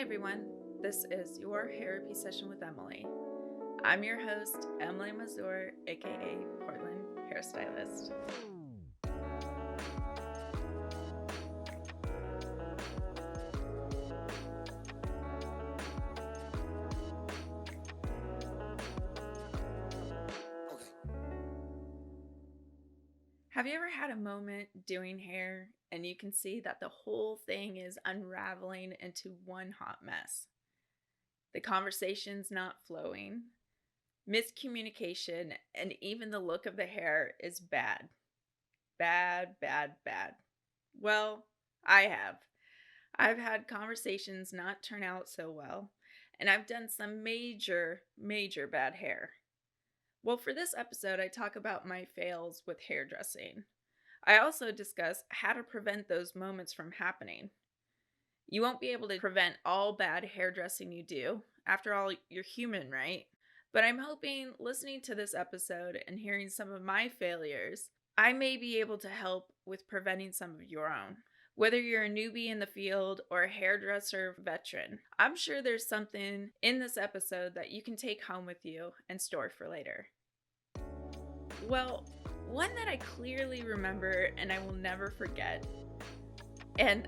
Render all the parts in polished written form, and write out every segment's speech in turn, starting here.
everyone, this is your Hairapy session with Emily. I'm your host, Emily Mazur, aka Portland Hairstylist. Have you ever had a moment doing hair and you can see that the whole thing is unraveling into one hot mess? The conversation's not flowing, miscommunication, and even the look of the hair is bad. Bad, bad, bad. Well, I have. I've had conversations not turn out so well, and I've done some major bad hair. Well, for this episode, I talk about my fails with hairdressing. I also discuss how to prevent those moments from happening. You won't be able to prevent all bad hairdressing you do. After all, you're human, right? But I'm hoping listening to this episode and hearing some of my failures, I may be able to help with preventing some of your own. Whether you're a newbie in the field or a hairdresser veteran, I'm sure there's something in this episode that you can take home with you and store for later. Well, one that I clearly remember and I will never forget, and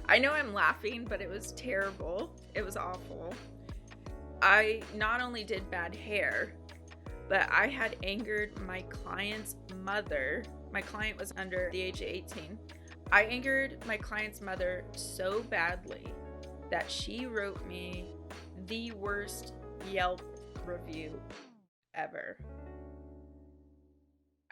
I know I'm laughing, but it was terrible. It was awful. I not only did bad hair, but I had angered my client's mother. My client was under the age of 18. I angered my client's mother so badly that she wrote me the worst Yelp review ever.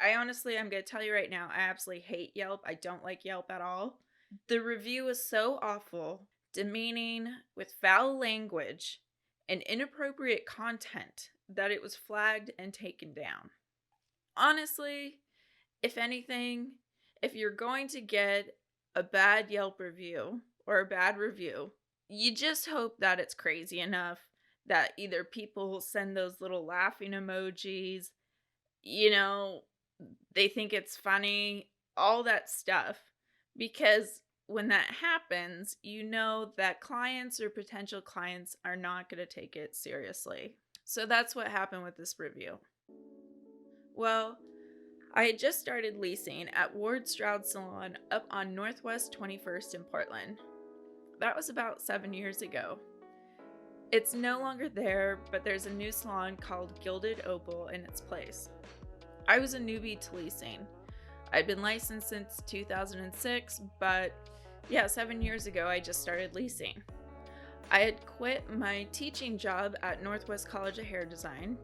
I'm going to tell you right now, I absolutely hate Yelp. I don't like Yelp at all. The review was so awful, demeaning, with foul language and inappropriate content that it was flagged and taken down. Honestly, if anything, if you're going to get a bad Yelp review or a bad review, you just hope that it's crazy enough that either people send those little laughing emojis, they think it's funny, all that stuff. Because when that happens, you know that clients or potential clients are not going to take it seriously. So that's what happened with this review. Well, I had just started leasing at Ward Stroud Salon up on Northwest 21st in Portland. That was about 7 years ago. It's no longer there, but there's a new salon called Gilded Opal in its place. I was a newbie to leasing. I'd been licensed since 2006, but 7 years ago I just started leasing. I had quit my teaching job at Northwest College of Hair Design.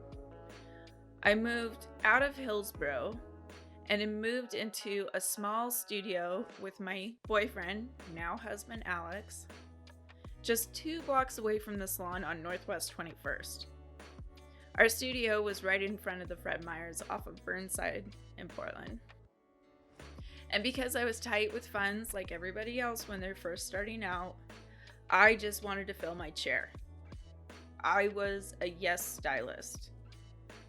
I moved out of Hillsborough and then moved into a small studio with my boyfriend, now husband Alex, just 2 blocks away from the salon on Northwest 21st. Our studio was right in front of the Fred Meyers off of Burnside in Portland. And because I was tight with funds like everybody else when they're first starting out, I just wanted to fill my chair. I was a yes stylist.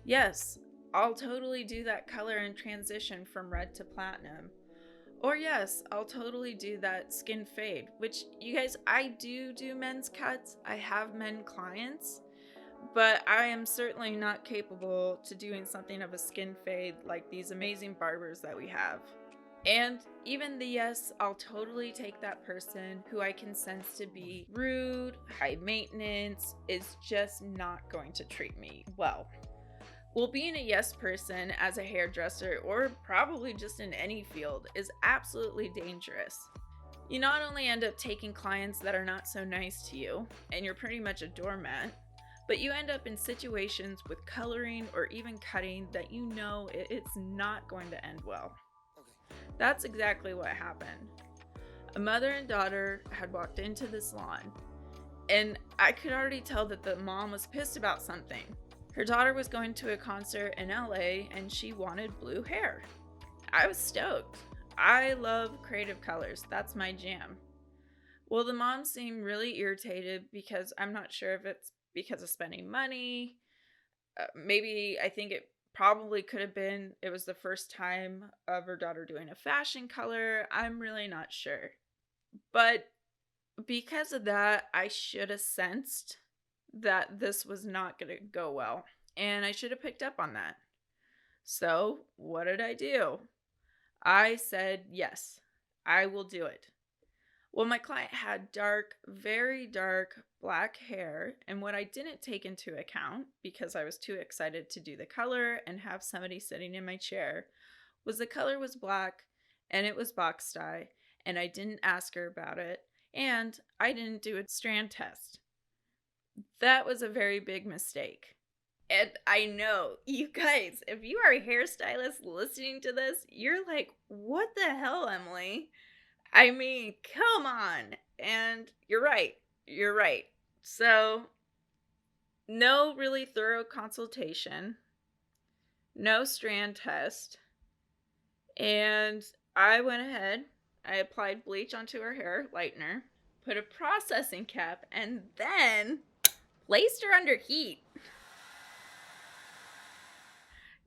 Yes, I'll totally do that color and transition from red to platinum. Or yes, I'll totally do that skin fade, which you guys, I do men's cuts. I have men clients, but I am certainly not capable to doing something of a skin fade like these amazing barbers that we have. And even the yes, I'll totally take that person who I can sense to be rude, high maintenance, is just not going to treat me well. Well, being a yes person as a hairdresser, or probably just in any field, is absolutely dangerous. You not only end up taking clients that are not so nice to you, and you're pretty much a doormat, but you end up in situations with coloring or even cutting that you know it's not going to end well. That's exactly what happened. A mother and daughter had walked into the salon, and I could already tell that the mom was pissed about something. Her daughter was going to a concert in LA and she wanted blue hair. I was stoked. I love creative colors. That's my jam. Well, the mom seemed really irritated because I'm not sure if it's because of spending money. Maybe I think it probably could have been it was the first time of her daughter doing a fashion color. I'm really not sure. But Because of that, I should have sensed that this was not going to go well. And I should have picked up on that. So, what did I do? I said, yes, I will do it. Well, my client had dark, very dark black hair. And what I didn't take into account, because I was too excited to do the color and have somebody sitting in my chair, was the color was black and it was box dye. And I didn't ask her about it. And I didn't do a strand test. That was a very big mistake. And I know, you guys, if you are a hairstylist listening to this, you're like, what the hell, Emily? I mean, come on. And you're right. You're right. So, no really thorough consultation, no strand test. And I went ahead, I applied bleach onto her hair, lightener, put a processing cap, and then placed her under heat.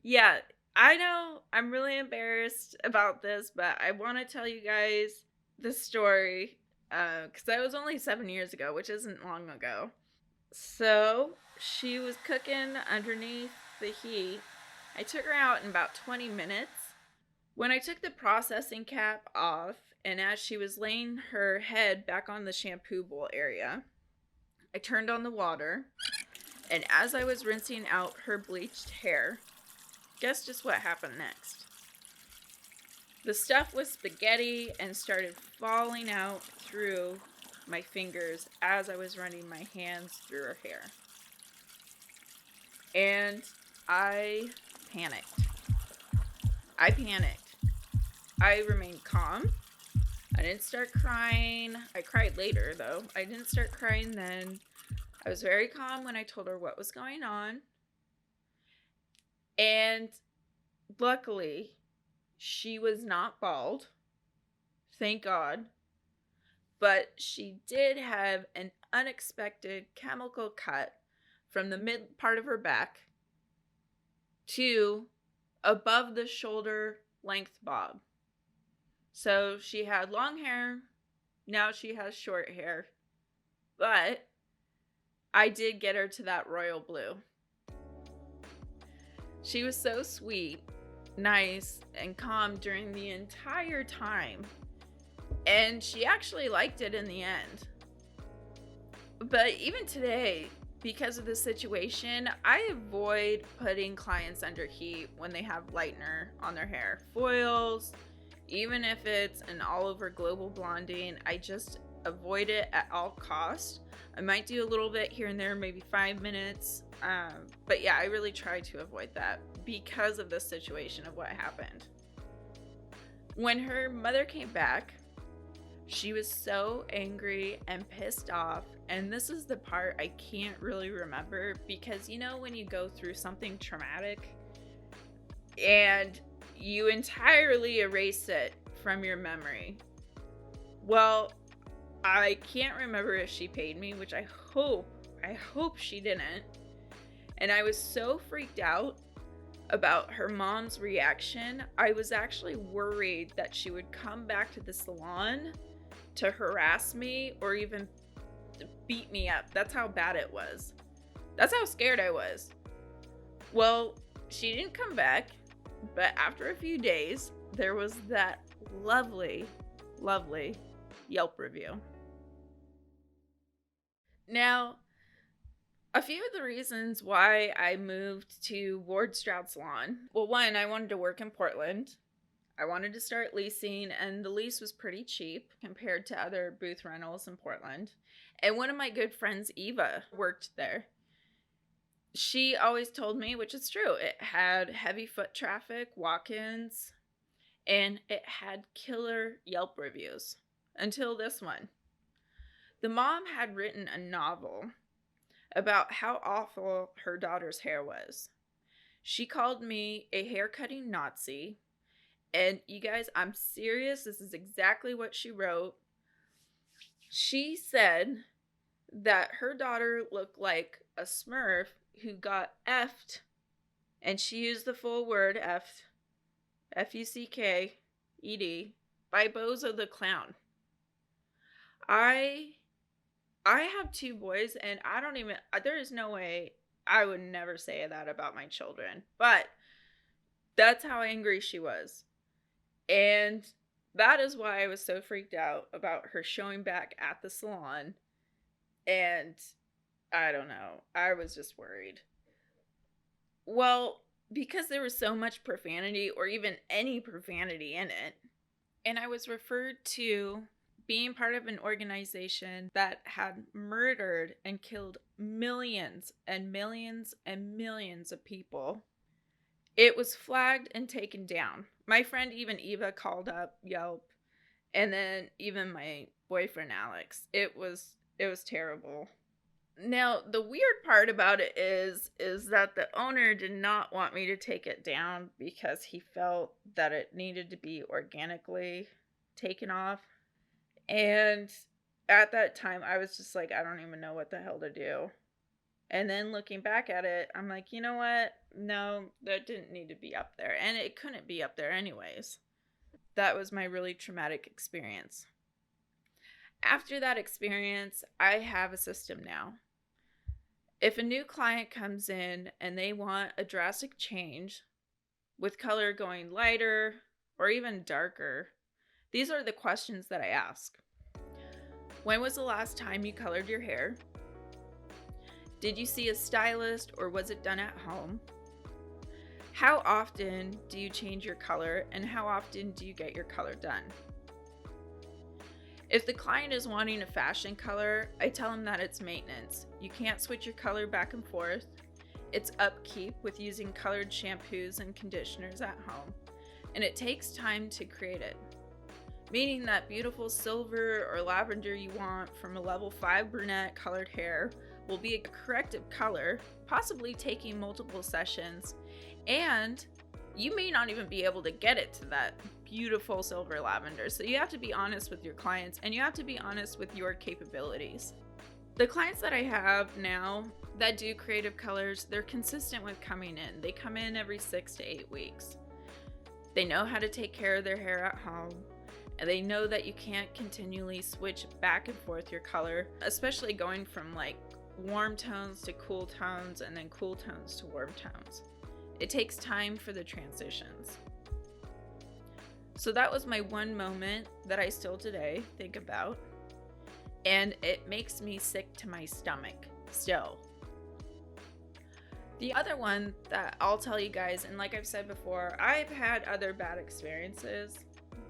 Yeah, I know I'm really embarrassed about this, but I want to tell you guys the story because that was only 7 years ago, which isn't long ago. So she was cooking underneath the heat. I took her out in about 20 minutes. When I took the processing cap off, and as she was laying her head back on the shampoo bowl area, I turned on the water, and as I was rinsing out her bleached hair, guess just what happened next? The stuff was spaghetti and started falling out through my fingers as I was running my hands through her hair. And I panicked. I remained calm. I didn't start crying. I cried later, though. I didn't start crying then. I was very calm when I told her what was going on. And luckily, she was not bald. Thank God. But she did have an unexpected chemical cut from the mid part of her back to above the shoulder length bob. So she had long hair. Now she has short hair. But I did get her to that royal blue. She was so sweet, nice, and calm during the entire time. And she actually liked it in the end. But even today, because of the situation, I avoid putting clients under heat when they have lightener on their hair. Foils, even if it's an all over global blonding, I just avoid it at all costs. I might do a little bit here and there, maybe 5 minutes. But yeah, I really try to avoid that because of the situation of what happened. When her mother came back, she was so angry and pissed off. And this is the part I can't really remember because, you know, when you go through something traumatic and you entirely erase it from your memory. Well, I can't remember if she paid me, which I hope she didn't. And I was so freaked out about her mom's reaction. I was actually worried that she would come back to the salon to harass me or even beat me up. That's how bad it was. That's how scared I was. Well, she didn't come back, but after a few days, there was that lovely, lovely Yelp review. Now, a few of the reasons why I moved to Ward Stroud Salon. Well, one, I wanted to work in Portland. I wanted to start leasing, and the lease was pretty cheap compared to other booth rentals in Portland. And one of my good friends, Eva, worked there. She always told me, which is true, it had heavy foot traffic, walk-ins, and it had killer Yelp reviews. Until this one. The mom had written a novel about how awful her daughter's hair was. She called me a hair-cutting Nazi. And you guys, I'm serious. This is exactly what she wrote. She said that her daughter looked like a Smurf who got effed, and she used the full word effed, F-U-C-K-E-D, by Bozo the Clown. I I have 2 boys, and I don't even there is no way I would never say that about my children, but that's how angry she was. And that is why I was so freaked out about her showing back at the salon. And I don't know. I was just worried. Well, because there was so much profanity or even any profanity in it, and I was referred to being part of an organization that had murdered and killed millions and millions and millions of people. It was flagged and taken down. My friend, even Eva, called up Yelp, and then even my boyfriend Alex. It was terrible. Now, the weird part about it is that the owner did not want me to take it down because he felt that it needed to be organically taken off. And at that time, I was just like, I don't even know what the hell to do. And then looking back at it, I'm like, you know what? No, that didn't need to be up there. And it couldn't be up there anyways. That was my really traumatic experience. After that experience, I have a system now. If a new client comes in and they want a drastic change with color going lighter or even darker, these are the questions that I ask. When was the last time you colored your hair? Did you see a stylist or was it done at home? How often do you change your color and how often do you get your color done? If the client is wanting a fashion color, I tell them that it's maintenance. You can't switch your color back and forth. It's upkeep with using colored shampoos and conditioners at home, and it takes time to create it. Meaning that beautiful silver or lavender you want from a level 5 brunette colored hair will be a corrective color, possibly taking multiple sessions, and you may not even be able to get it to that beautiful silver lavender. So you have to be honest with your clients and you have to be honest with your capabilities. The clients that I have now that do creative colors, they're consistent with coming in. They come in every 6 to 8 weeks. They know how to take care of their hair at home. And they know that you can't continually switch back and forth your color, especially going from like warm tones to cool tones and then cool tones to warm tones. It takes time for the transitions. So that was my one moment that I still today think about. And it makes me sick to my stomach still. The other one that I'll tell you guys, and like I've said before, I've had other bad experiences,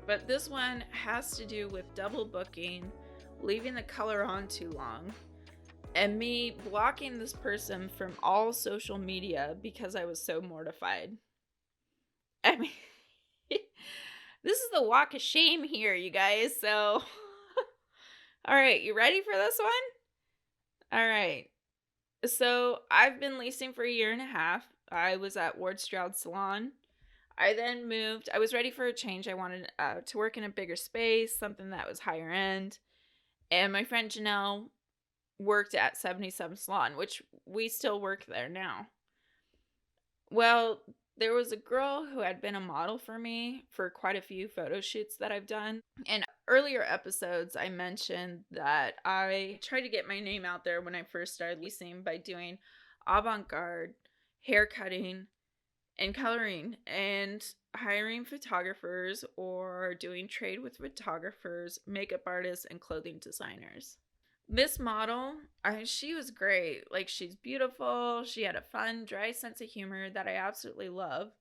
but this one has to do with double booking, leaving the color on too long, and me blocking this person from all social media because I was so mortified. I mean, this is the walk of shame here, you guys. So, all right, you ready for this one? All right. So, I've been leasing for a year and a half. I was at Ward Stroud Salon. I then moved. I was ready for a change. I wanted to work in a bigger space, something that was higher end. And my friend Janelle worked at 77 Salon, which we still work there now. Well, there was a girl who had been a model for me for quite a few photo shoots that I've done. In earlier episodes, I mentioned that I tried to get my name out there when I first started leasing by doing avant-garde hair cutting and coloring and hiring photographers or doing trade with photographers, makeup artists, and clothing designers. This model, she was great. Like, she's beautiful. She had a fun, dry sense of humor that I absolutely love.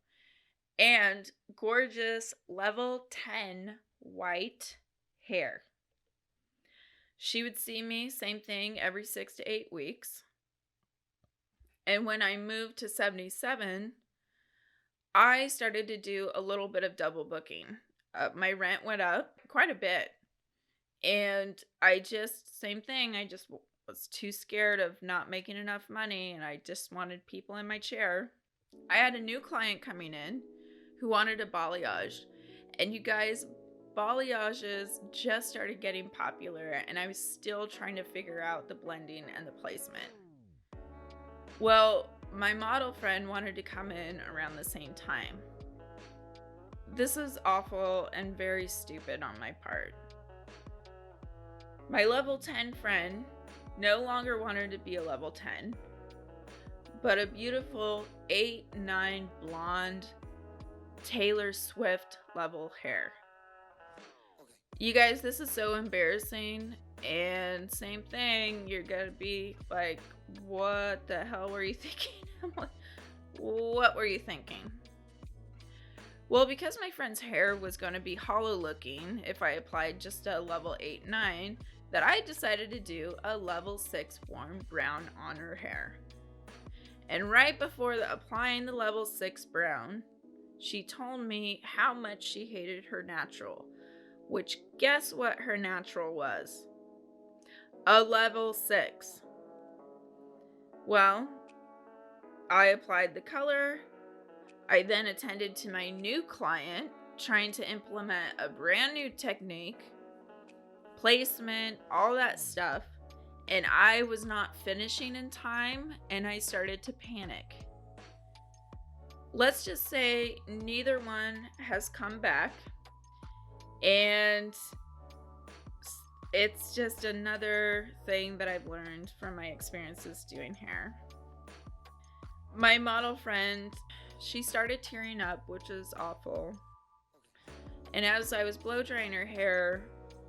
And gorgeous level 10 white hair. She would see me, same thing, every 6 to 8 weeks. And when I moved to 77, I started to do a little bit of double booking. My rent went up quite a bit. And same thing, I just was too scared of not making enough money and I just wanted people in my chair. I had a new client coming in who wanted a balayage. And you guys, balayages just started getting popular and I was still trying to figure out the blending and the placement. Well, my model friend wanted to come in around the same time. This is awful and very stupid on my part. My level 10 friend no longer wanted to be a level 10, but a beautiful 8-9 blonde Taylor Swift level hair. You guys, this is so embarrassing. And same thing, you're gonna be like, what the hell were you thinking? I'm like, what were you thinking? Well, because my friend's hair was going to be hollow looking if I applied just a level 8-9, that I decided to do a level 6 warm brown on her hair. And right before applying the level 6 brown, she told me how much she hated her natural, which guess what her natural was? A level 6. Well, I applied the color. I then attended to my new client, trying to implement a brand new technique, placement, all that stuff, and I was not finishing in time, and I started to panic. Let's just say neither one has come back, and it's just another thing that I've learned from my experiences doing hair. My model friend, she started tearing up, which is awful. And as I was blow drying her hair,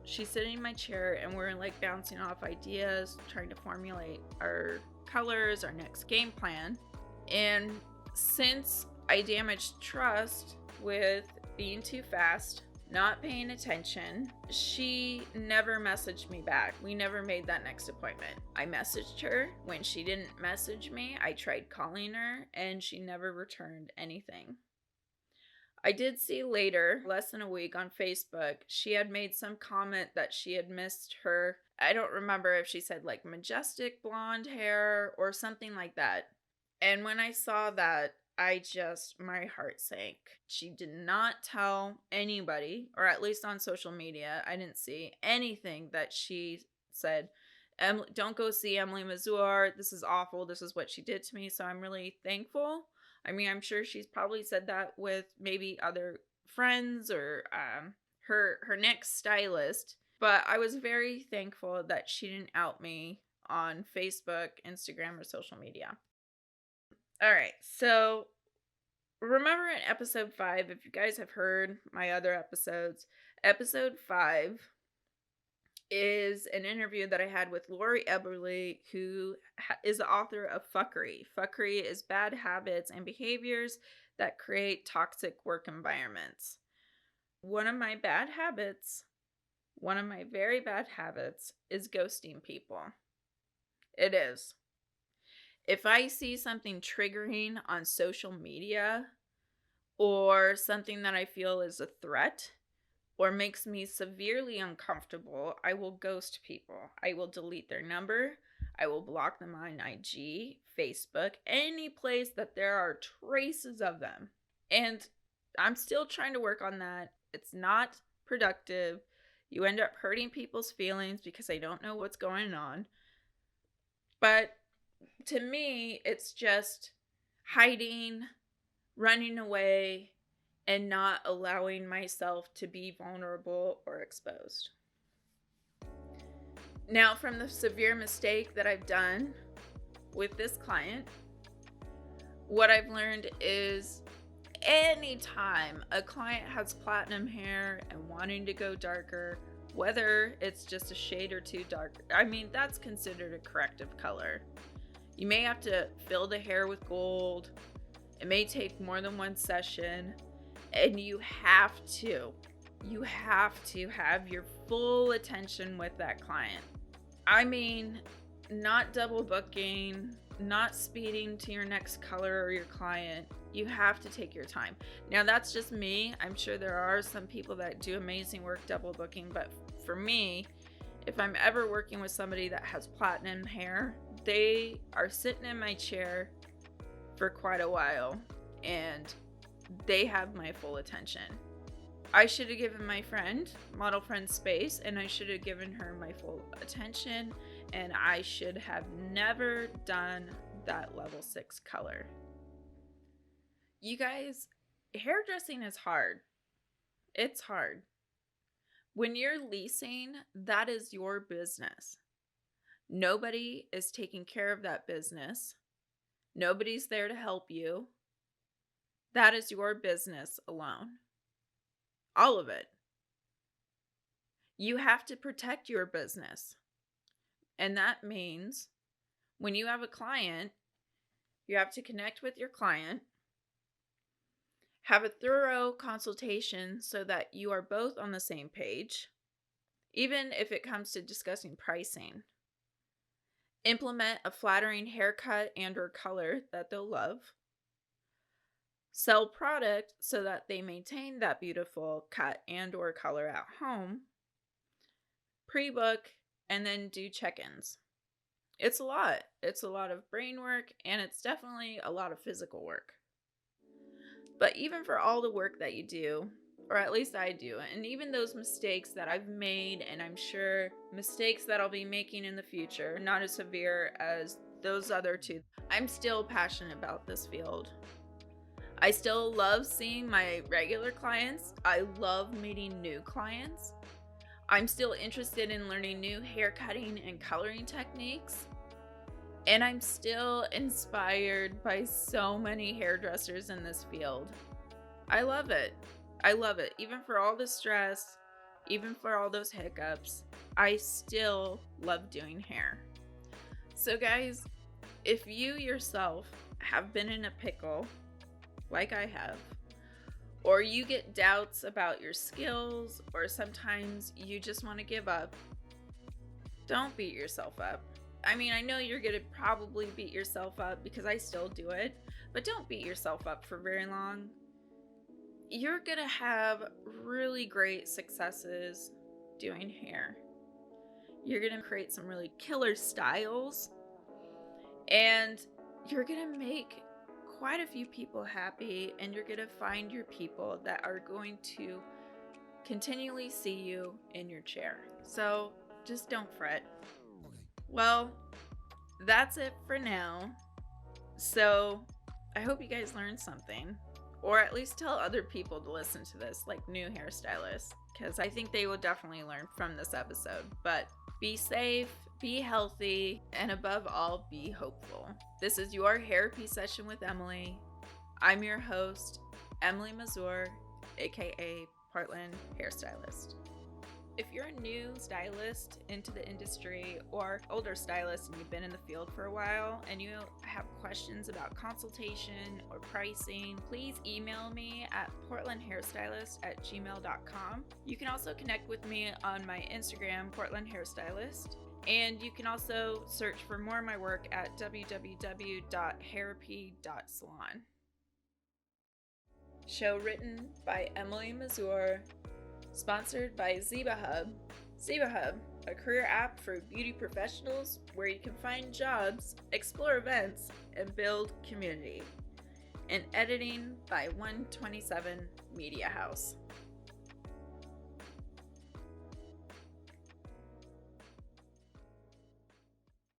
she's sitting in my chair and we're like bouncing off ideas, trying to formulate our colors, our next game plan. And since I damaged trust with being too fast, not paying attention, she never messaged me back. We never made that next appointment. I messaged her. When she didn't message me, I tried calling her and she never returned anything. I did see later, less than a week on Facebook, she had made some comment that she had missed her. I don't remember if she said like majestic blonde hair or something like that. And when I saw that, my heart sank. She did not tell anybody, or at least on social media, I didn't see anything that she said, don't go see Emily Mazur. This is awful. This is what she did to me. So I'm really thankful. I mean, I'm sure she's probably said that with maybe other friends or her next stylist. But I was very thankful that she didn't out me on Facebook, Instagram, or social media. All right, so remember in episode 5, if you guys have heard my other episodes, episode 5 is an interview that I had with Lori Eberly, who is the author of Fuckery. Fuckery is bad habits and behaviors that create toxic work environments. One of my very bad habits is ghosting people. It is. If I see something triggering on social media or something that I feel is a threat or makes me severely uncomfortable, I will ghost people. I will delete their number. I will block them on IG, Facebook, any place that there are traces of them. And I'm still trying to work on that. It's not productive. You end up hurting people's feelings because they don't know what's going on. But to me, it's just hiding, running away, and not allowing myself to be vulnerable or exposed. Now, from the severe mistake that I've done with this client, what I've learned is anytime a client has platinum hair and wanting to go darker, whether it's just a shade or two darker, I mean, that's considered a corrective color. You may have to fill the hair with gold. It may take more than one session. And you have to have your full attention with that client. I mean, not double booking, not speeding to your next color or your client. You have to take your time. Now, that's just me. I'm sure there are some people that do amazing work double booking. But for me, if I'm ever working with somebody that has platinum hair, they are sitting in my chair for quite a while and they have my full attention. I should have given my model friend space, and I should have given her my full attention, and I should have never done that level 6 color. You guys, hairdressing is hard. It's hard. When you're leasing, that is your business. Nobody is taking care of that business. Nobody's there to help you. That is your business alone. All of it. You have to protect your business. And that means when you have a client, you have to connect with your client, have a thorough consultation so that you are both on the same page, even if it comes to discussing pricing. Implement a flattering haircut and or color that they'll love. Sell product so that they maintain that beautiful cut and or color at home. Pre-book and then do check-ins. It's a lot. It's a lot of brain work, and it's definitely a lot of physical work. But even for all the work that you do, or at least I do, and even those mistakes that I've made, and I'm sure mistakes that I'll be making in the future, not as severe as those other two, I'm still passionate about this field. I still love seeing my regular clients. I love meeting new clients. I'm still interested in learning new hair cutting and coloring techniques. And I'm still inspired by so many hairdressers in this field. I love it. I love it. Even for all the stress, even for all those hiccups, I still love doing hair. So guys, if you yourself have been in a pickle, like I have, or you get doubts about your skills, or sometimes you just want to give up, don't beat yourself up. I mean, I know you're going to probably beat yourself up because I still do it, but don't beat yourself up for very long. You're going to have really great successes doing hair. You're going to create some really killer styles, and you're going to make quite a few people happy, and you're going to find your people that are going to continually see you in your chair. So just don't fret. Well, that's it for now. So I hope you guys learned something, or at least tell other people to listen to this, like new hairstylists, because I think they will definitely learn from this episode. But be safe, be healthy, and above all, be hopeful. This is your Hairapy session with Emily. I'm your host, Emily Mazur, aka Portland Hairstylist. If you're a new stylist into the industry or older stylist and you've been in the field for a while and you have questions about consultation or pricing, please email me at portlandhairstylist@gmail.com. You can also connect with me on my Instagram, Portland Hairstylist. And you can also search for more of my work at www.hairapy.salon. Show written by Emily Mazur. Sponsored by Ziba Hub. Ziba Hub, a career app for beauty professionals where you can find jobs, explore events, and build community. And editing by 127 Media House.